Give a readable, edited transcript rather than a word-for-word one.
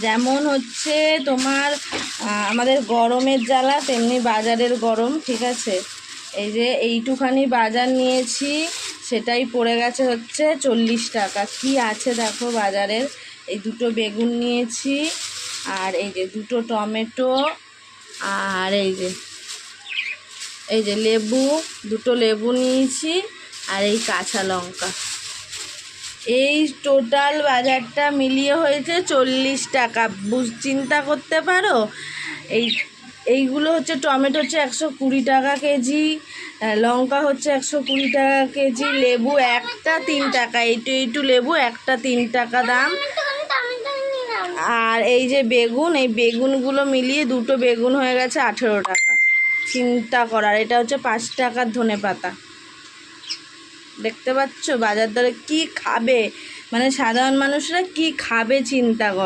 যেমন হচ্ছে তোমার আমাদের গরমের জ্বালা, তেমনি বাজারের গরম, ঠিক আছে। এই যে এইটুখানি বাজার নিয়েছি, সেটাই পড়ে গেছে হচ্ছে 40 টাকা। কি আছে দেখো বাজারের। এই দুটো বেগুন নিয়েছি, আর এই যে দুটো টমেটো, আর এই যে লেবু, দুটো লেবু নিয়েছি, আর এই কাঁচা লঙ্কা। এই টোটাল বাজারটা মিলিয়ে হয়েছে 40 টাকা। চিন্তা করতে পারো। এইগুলো হচ্ছে টমেটো হচ্ছে 120 টাকা কেজি, লঙ্কা হচ্ছে 120 টাকা কেজি, লেবু একটা 3 টাকা, এইটু লেবু একটা 3 টাকা দাম। আর এই যে বেগুন, এই বেগুনগুলো মিলিয়ে দুটো বেগুন হয়ে গেছে 18 টাকা। চিন্তা করার। এটা হচ্ছে 5 টাকার ধনেপাতা। দেখতে পাচ্ছ বাজার দরে কি খাবে, মানে সাধারণ মানুষরা কি খাবে চিন্তা কর।